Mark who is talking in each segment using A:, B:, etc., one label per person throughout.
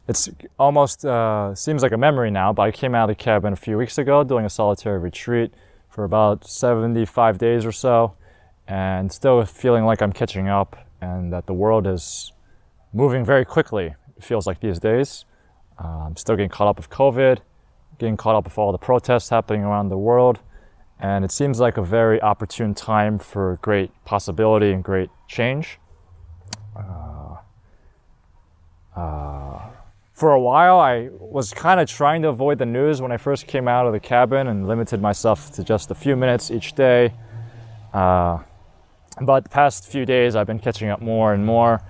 A: It's almost seems like a memory now, but I came out of the cabin a few weeks ago doing a solitary retreat for about 75 days or so, and still feeling like I'm catching up and that the world is moving very quickly, it feels like these days. I'm still getting caught up with COVID, getting caught up with all the protests happening around the world, and it seems like a very opportune time for great possibility and great change. For a while, I was kind of trying to avoid the news when I first came out of the cabin and limited myself to just a few minutes each day. But the past few days, I've been catching up more and more,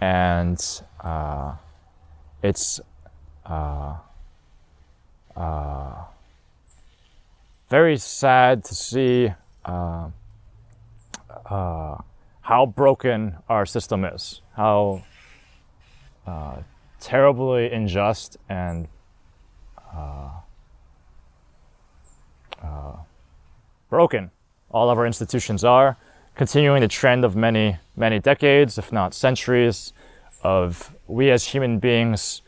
A: and it's very sad to see how broken our system is, how terribly unjust and broken all of our institutions are, continuing the trend of many decades, if not centuries, of we as human beings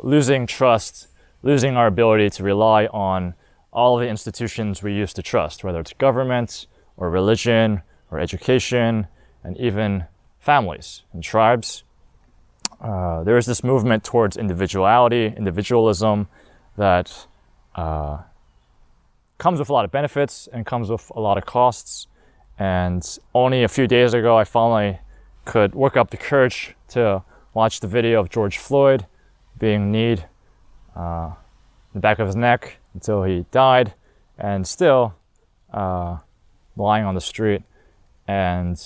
A: losing trust, losing our ability to rely on all of the institutions we used to trust, whether it's government or religion or education and even families and tribes. There is this movement towards individualism that comes with a lot of benefits and comes with a lot of costs. And only a few days ago, I finally could work up the courage to watch the video of George Floyd being kneed in the back of his neck until he died, and still lying on the street. And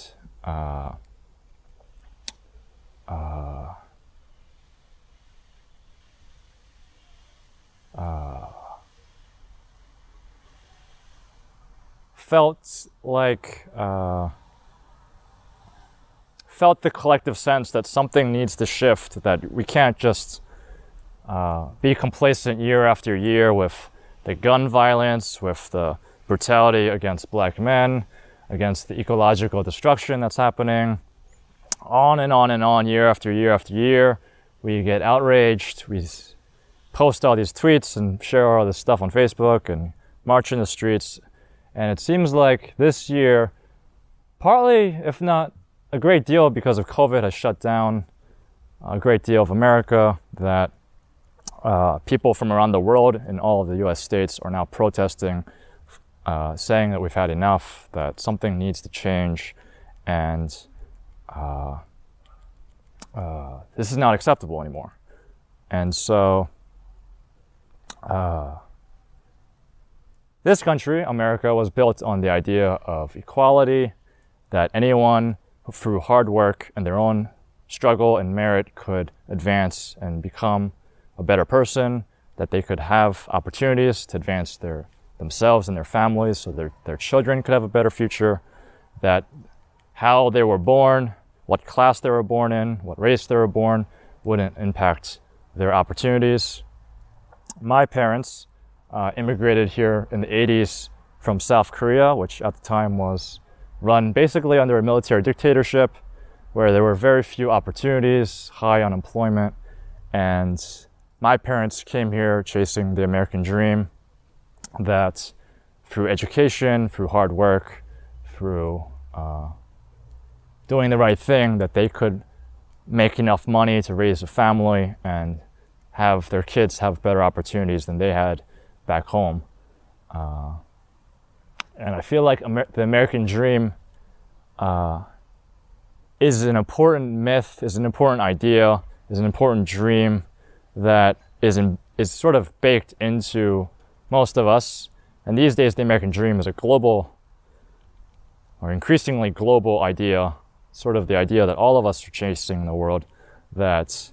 A: felt the collective sense that something needs to shift, that we can't just be complacent year after year with the gun violence, with the brutality against black men, against the ecological destruction that's happening, on and on and on, year after year after year. We get outraged, we post all these tweets and share all this stuff on Facebook and march in the streets. And it seems like this year, partly, if not a great deal because of COVID, has shut down a great deal of America, that people from around the world in all of the US states are now protesting, saying that we've had enough, that something needs to change, and this is not acceptable anymore. And so this country, America, was built on the idea of equality, that anyone through hard work and their own struggle and merit could advance and become a better person, that they could have opportunities to advance themselves and their families so their children could have a better future, that how they were born, what class they were born in, what race they were born, wouldn't impact their opportunities. My parents immigrated here in the 80s from South Korea, which at the time was run basically under a military dictatorship where there were very few opportunities, high unemployment, and my parents came here chasing the American dream, that through education, through hard work, through doing the right thing, that they could make enough money to raise a family and have their kids have better opportunities than they had back home. And I feel like the American dream is an important myth, is an important idea, is an important dream that is sort of baked into most of us. And these days, the American dream is a global or increasingly global idea, sort of the idea that all of us are chasing in the world, that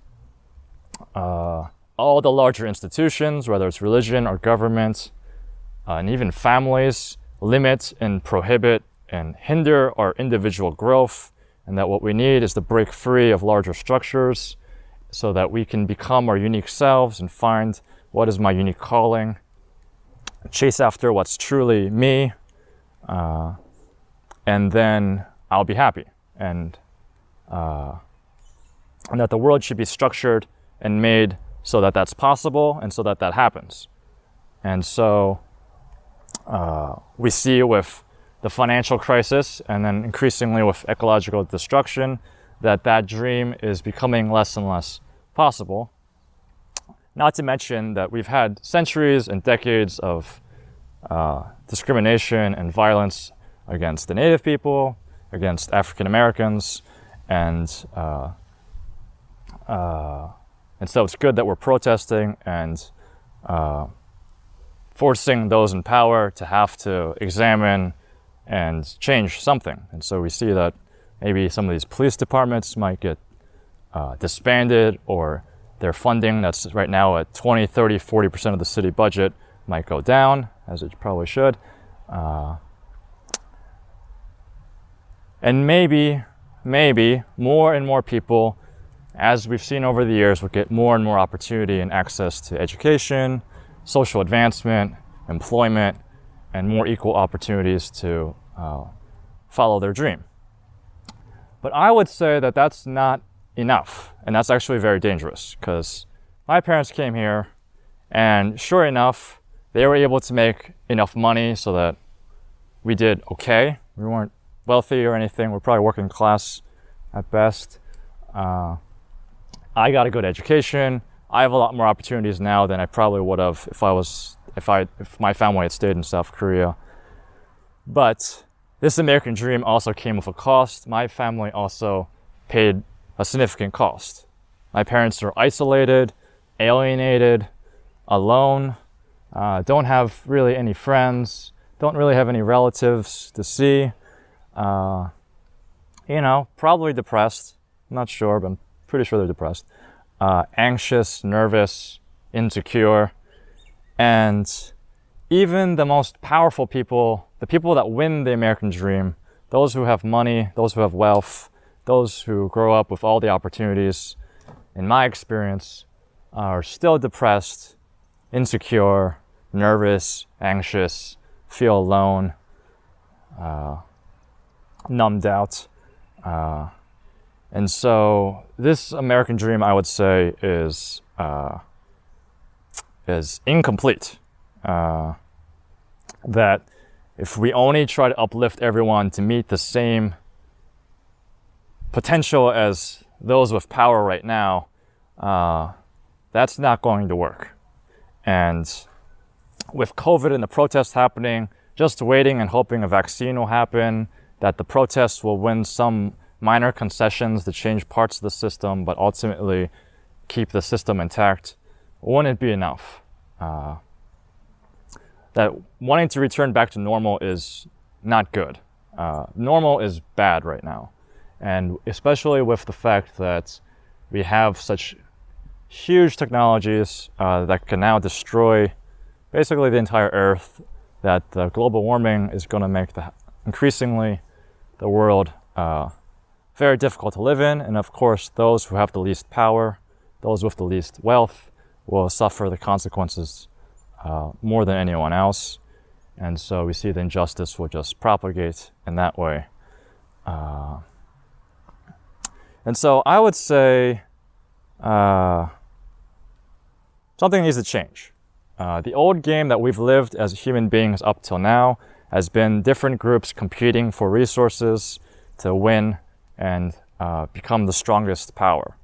A: all the larger institutions, whether it's religion or government, and even families, limit and prohibit and hinder our individual growth, and that what we need is to break free of larger structures so that we can become our unique selves and find what is my unique calling, chase after what's truly me, and then I'll be happy. And and that the world should be structured and made so that that's possible and so that that happens. And so we see with the financial crisis and then increasingly with ecological destruction that that dream is becoming less and less possible. Not to mention that we've had centuries and decades of discrimination and violence against the Native people, against African Americans, and so it's good that we're protesting and forcing those in power to have to examine and change something. And so we see that maybe some of these police departments might get disbanded, or their funding that's right now at 20, 30, 40% of the city budget might go down, as it probably should. And maybe more and more people, as we've seen over the years, will get more and more opportunity and access to education, social advancement, employment, and more equal opportunities to follow their dream. But I would say that that's not enough, and that's actually very dangerous, because my parents came here, and sure enough, they were able to make enough money so that we did okay. We weren't wealthy or anything. We're probably working class at best. I got a good education. I have a lot more opportunities now than I probably would have if my family had stayed in South Korea. But this American dream also came with a cost. My family also paid a significant cost. My parents are isolated, alienated, alone, don't have really any friends, don't really have any relatives to see. Probably depressed. I'm not sure, but I'm pretty sure they're depressed. Anxious, nervous, insecure. And even the most powerful people, the people that win the American dream, those who have money, those who have wealth, those who grow up with all the opportunities, in my experience, are still depressed, insecure, nervous, anxious, feel alone, numbed out. And so this American dream, I would say, is incomplete. That if we only try to uplift everyone to meet the same potential as those with power right now, that's not going to work. And with COVID and the protests happening, just waiting and hoping a vaccine will happen, that the protests will win some minor concessions to change parts of the system, but ultimately keep the system intact, wouldn't be enough. That wanting to return back to normal is not good. Normal is bad right now. And especially with the fact that we have such huge technologies that can now destroy basically the entire Earth, that global warming is going to make increasingly the world very difficult to live in. And of course, those who have the least power, those with the least wealth, will suffer the consequences more than anyone else. And so we see the injustice will just propagate in that way. And so I would say something needs to change. The old game that we've lived as human beings up till now has been different groups competing for resources to win and become the strongest power.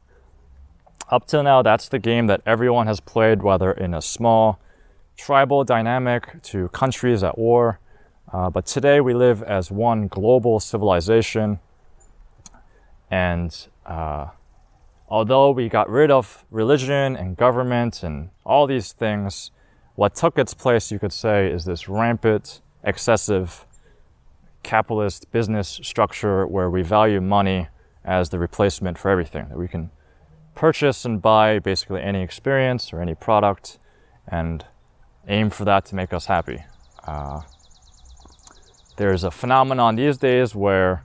A: Up till now, that's the game that everyone has played, whether in a small tribal dynamic to countries at war. But today we live as one global civilization. And although we got rid of religion and government and all these things, what took its place, you could say, is this rampant, excessive capitalist business structure where we value money as the replacement for everything, that we can purchase and buy basically any experience or any product and aim for that to make us happy. There's a phenomenon these days where,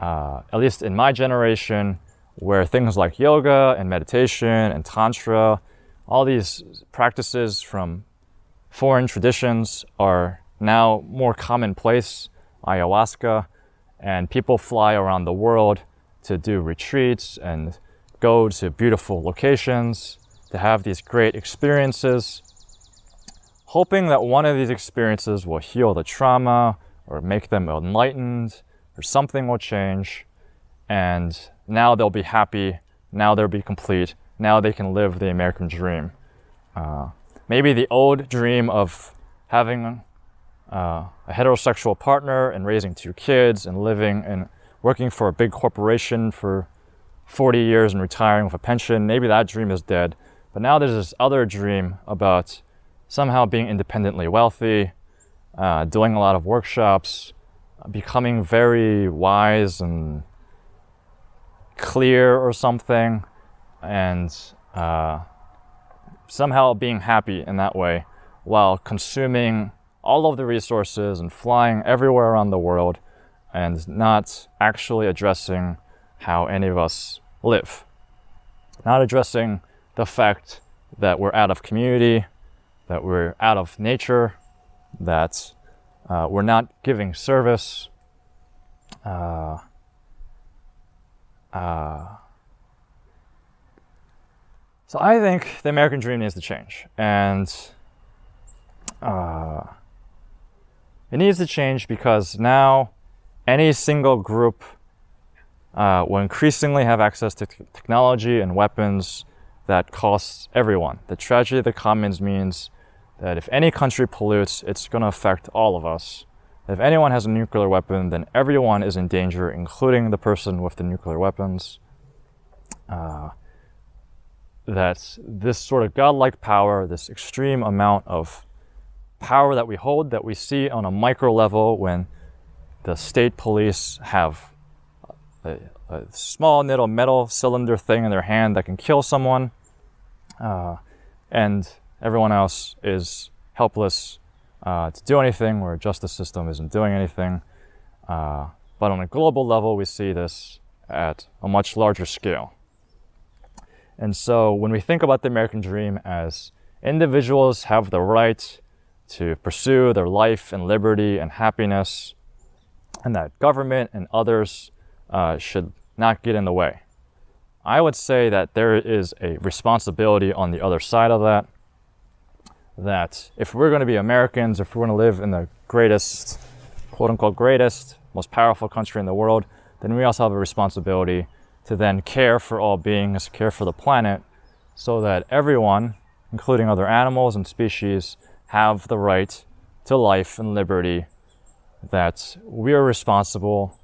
A: at least in my generation, where things like yoga and meditation and tantra, all these practices from foreign traditions are now more commonplace, ayahuasca, and people fly around the world to do retreats and go to beautiful locations, to have these great experiences, hoping that one of these experiences will heal the trauma or make them enlightened or something will change, and now they'll be happy, now they'll be complete, now they can live the American dream. Maybe the old dream of having a heterosexual partner and raising 2 kids and living and working for a big corporation for 40 years and retiring with a pension, maybe that dream is dead. But now there's this other dream about somehow being independently wealthy, doing a lot of workshops, becoming very wise and clear or something, and somehow being happy in that way while consuming all of the resources and flying everywhere around the world and not actually addressing how any of us live. Not addressing the fact that we're out of community, that we're out of nature, that we're not giving service. So I think the American dream needs to change, and it needs to change because now any single group will increasingly have access to technology and weapons that costs everyone. The tragedy of the commons means that if any country pollutes, it's going to affect all of us. If anyone has a nuclear weapon, then everyone is in danger, including the person with the nuclear weapons. That this sort of godlike power, this extreme amount of power that we hold, that we see on a micro level when the state police have a small little metal cylinder thing in their hand that can kill someone, and everyone else is helpless to do anything, where justice system isn't doing anything. But on a global level, we see this at a much larger scale. And so when we think about the American dream as individuals have the right to pursue their life and liberty and happiness, and that government and others should not get in the way, I would say that there is a responsibility on the other side of that, that if we're going to be Americans, if we're going to live in the greatest, quote-unquote greatest, most powerful country in the world, then we also have a responsibility to then care for all beings, care for the planet, so that everyone, including other animals and species, have the right to life and liberty, that we are responsible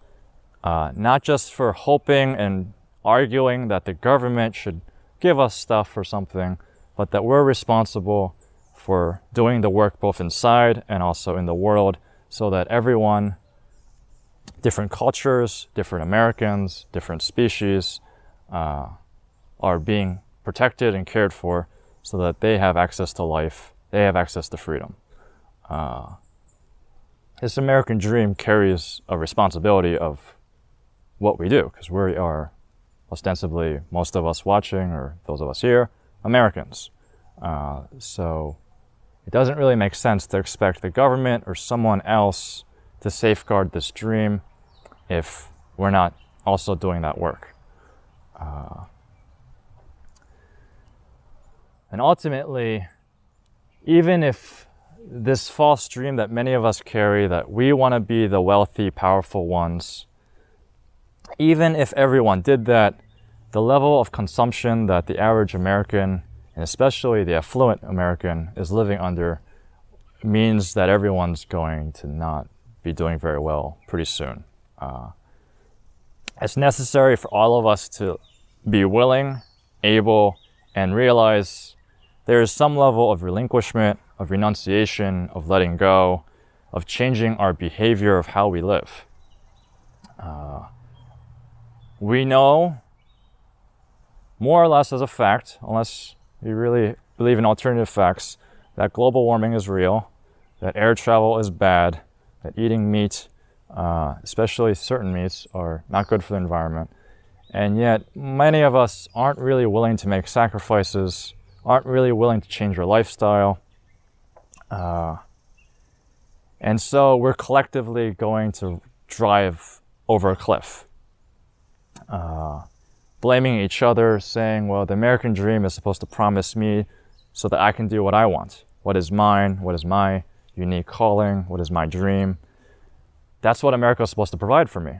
A: not just for hoping and arguing that the government should give us stuff or something, but that we're responsible for doing the work both inside and also in the world, so that everyone, different cultures, different Americans, different species, are being protected and cared for, so that they have access to life, they have access to freedom. This American dream carries a responsibility of what we do, because we are ostensibly, most of us watching, or those of us here, Americans. So it doesn't really make sense to expect the government or someone else to safeguard this dream if we're not also doing that work. And ultimately, even if this false dream that many of us carry, that we want to be the wealthy, powerful ones, even if everyone did that, the level of consumption that the average American, and especially the affluent American, is living under means that everyone's going to not be doing very well pretty soon. It's necessary for all of us to be willing, able, and realize there is some level of relinquishment, of renunciation, of letting go, of changing our behavior of how we live. We know, more or less as a fact, unless you really believe in alternative facts, that global warming is real, that air travel is bad, that eating meat, especially certain meats, are not good for the environment. And yet, many of us aren't really willing to make sacrifices, aren't really willing to change our lifestyle. And so we're collectively going to drive over a cliff. blaming each other, saying, well, the American dream is supposed to promise me so that I can do what I want. What is mine? What is my unique calling? What is my dream? That's what America is supposed to provide for me,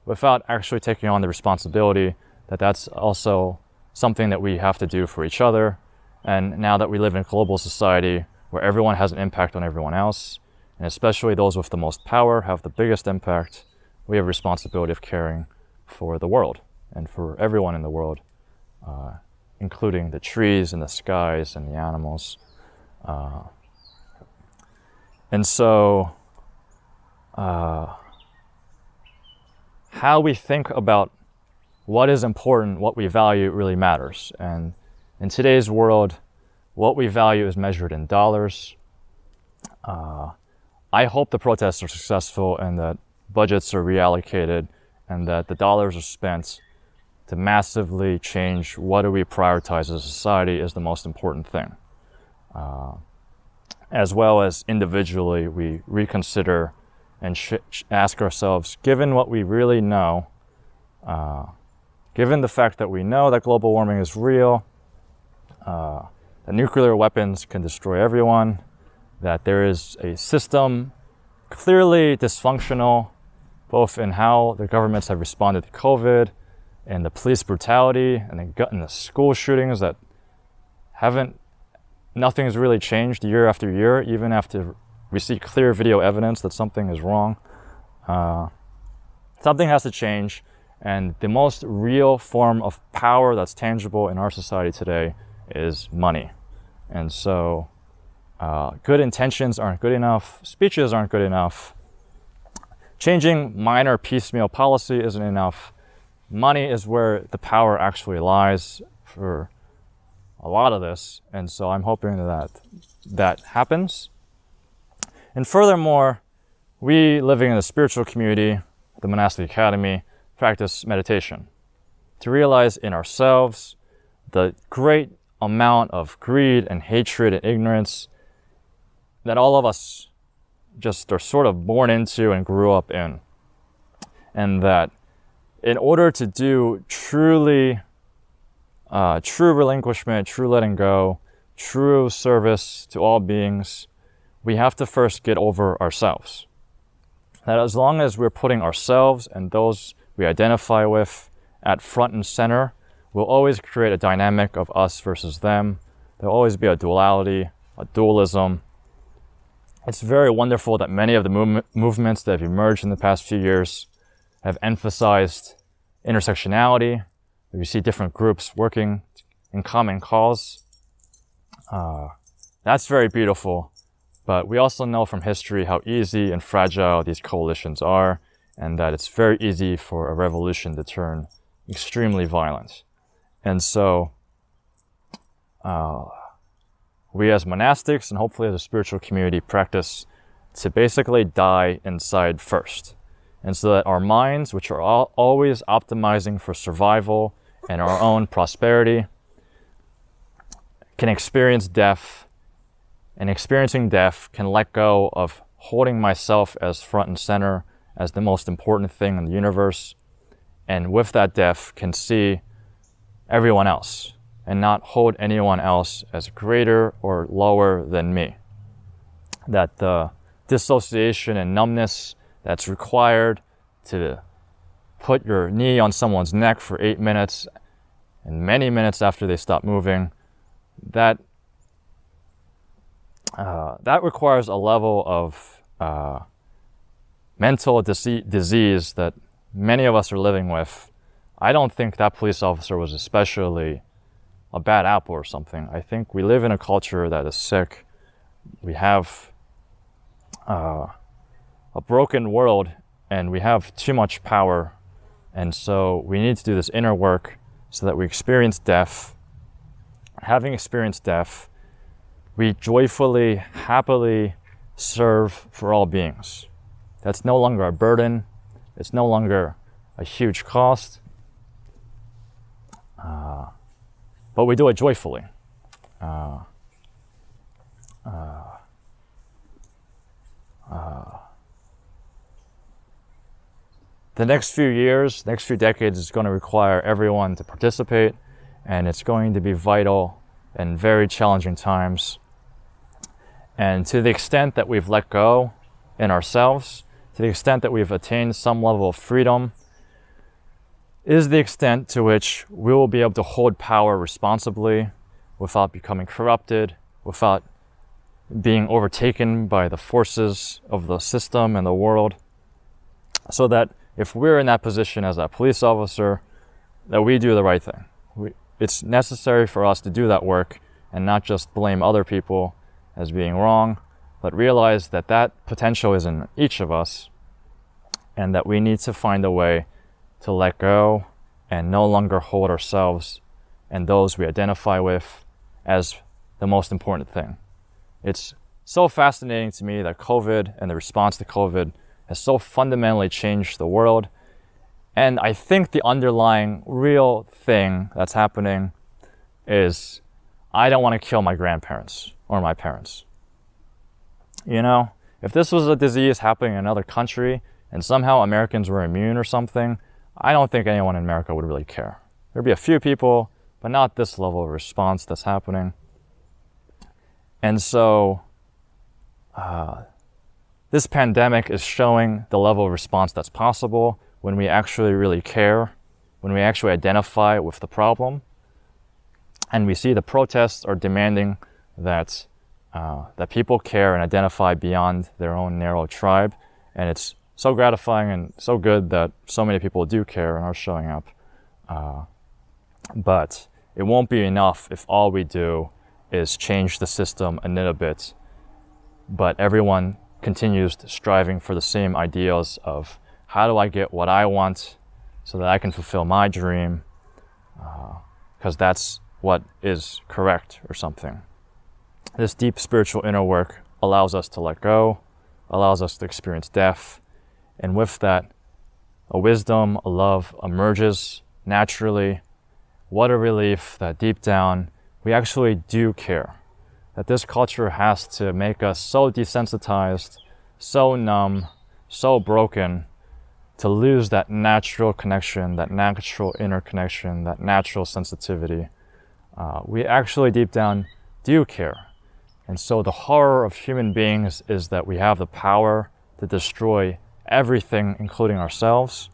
A: without actually taking on the responsibility that that's also something that we have to do for each other. And now that we live in a global society where everyone has an impact on everyone else, and especially those with the most power have the biggest impact, we have a responsibility of caring for the world and for everyone in the world, including the trees and the skies and the animals. And so how we think about what is important, what we value really matters. And in today's world, what we value is measured in dollars. I hope the protests are successful and that budgets are reallocated and that the dollars are spent to massively change what do we prioritize as a society is the most important thing. As well as individually, we reconsider and ask ourselves, given what we really know, given the fact that we know that global warming is real, that nuclear weapons can destroy everyone, that there is a system clearly dysfunctional, both in how the governments have responded to COVID and the police brutality and the school shootings that nothing has really changed year after year, even after we see clear video evidence that something is wrong. Something has to change, and the most real form of power that's tangible in our society today is money. And so good intentions aren't good enough, speeches aren't good enough, changing minor piecemeal policy isn't enough. Money is where the power actually lies for a lot of this, and so I'm hoping that happens. And furthermore, we living in a spiritual community, the monastic academy, practice meditation to realize in ourselves the great amount of greed and hatred and ignorance that all of us just are sort of born into and grew up in. And that in order to do true relinquishment, true letting go, true service to all beings, we have to first get over ourselves. That as long as we're putting ourselves and those we identify with at front and center, we'll always create a dynamic of us versus them. There'll always be a duality, a dualism. It's very wonderful that many of the movements that have emerged in the past few years have emphasized intersectionality. We see different groups working in common cause. That's very beautiful. But we also know from history how easy and fragile these coalitions are, and that it's very easy for a revolution to turn extremely violent. And so we as monastics and hopefully as a spiritual community practice to basically die inside first. And so that our minds, which are always optimizing for survival and our own prosperity, can experience death, and experiencing death can let go of holding myself as front and center as the most important thing in the universe, and with that death can see everyone else and not hold anyone else as greater or lower than me. That the dissociation and numbness that's required to put your knee on someone's neck for 8 minutes and many minutes after they stop moving, that requires a level of mental disease that many of us are living with. I don't think that police officer was especially a bad apple or something. I think we live in a culture that is sick. We have a broken world, and we have too much power. And so we need to do this inner work so that we experience death. Having experienced death, we joyfully, happily serve for all beings. That's no longer a burden. It's no longer a huge cost. But we do it joyfully. the next few years, next few decades is going to require everyone to participate, and it's going to be vital in very challenging times. And to the extent that we've let go in ourselves, to the extent that we've attained some level of freedom, is the extent to which we will be able to hold power responsibly without becoming corrupted, without being overtaken by the forces of the system and the world, so that if we're in that position as a police officer, that we do the right thing. It's necessary for us to do that work and not just blame other people as being wrong, but realize that that potential is in each of us, and that we need to find a way to let go and no longer hold ourselves and those we identify with as the most important thing. It's so fascinating to me that COVID and the response to COVID has so fundamentally changed the world. And I think the underlying real thing that's happening is I don't want to kill my grandparents or my parents. You know, if this was a disease happening in another country and somehow Americans were immune or something, I don't think anyone in America would really care. There'd be a few people, but not this level of response that's happening. And so this pandemic is showing the level of response that's possible when we actually really care, when we actually identify with the problem. And we see the protests are demanding that people care and identify beyond their own narrow tribe. And it's so gratifying and so good that so many people do care and are showing up. But it won't be enough if all we do is change the system a little bit, but everyone continues striving for the same ideals of how do I get what I want so that I can fulfill my dream, because that's what is correct or something. This deep spiritual inner work allows us to let go, allows us to experience death, and with that, a wisdom, a love emerges naturally. What a relief that deep down we actually do care, that this culture has to make us so desensitized, so numb, so broken, to lose that natural connection, that natural interconnection, that natural sensitivity. We actually deep down do care. And so the horror of human beings is that we have the power to destroy everything, including ourselves,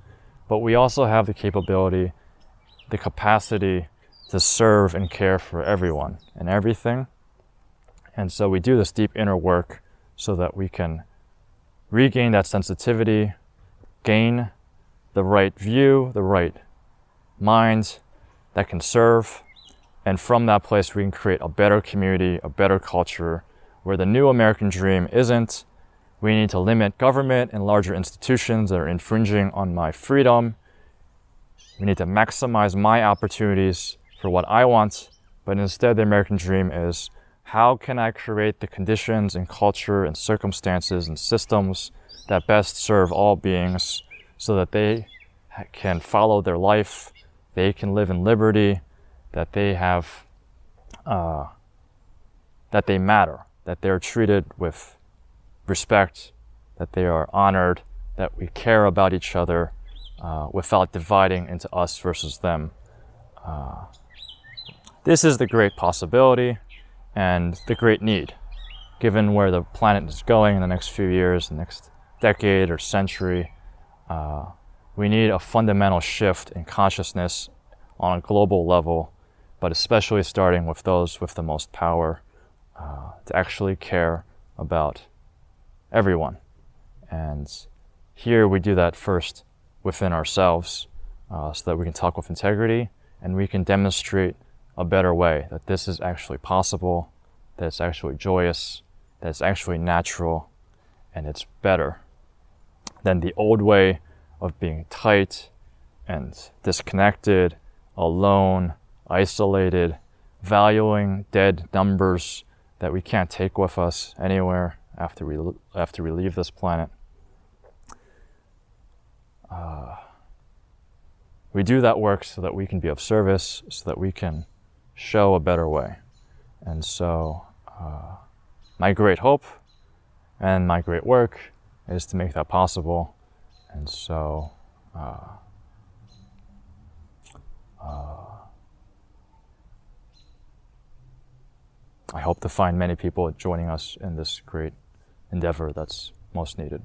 A: but we also have the capability, the capacity to serve and care for everyone and everything. And so we do this deep inner work so that we can regain that sensitivity, gain the right view, the right mind that can serve. And from that place, we can create a better community, a better culture where the new American dream isn't, we need to limit government and larger institutions that are infringing on my freedom. We need to maximize my opportunities for what I want, but instead the American dream is, how can I create the conditions and culture and circumstances and systems that best serve all beings so that they can follow their life, they can live in liberty, that they have, that they matter, that they're treated with respect, that they are honored, that we care about each other without dividing into us versus them. This is the great possibility and the great need, given where the planet is going in the next few years, the next decade or century. We need a fundamental shift in consciousness on a global level, but especially starting with those with the most power to actually care about everyone. And here we do that first within ourselves so that we can talk with integrity and we can demonstrate a better way, that this is actually possible, that it's actually joyous, that it's actually natural, and it's better than the old way of being tight and disconnected, alone, isolated, valuing dead numbers that we can't take with us anywhere after we leave this planet. We do that work so that we can be of service, so that we can show a better way. And so my great hope and my great work is to make that possible. And so I hope to find many people joining us in this great endeavor that's most needed.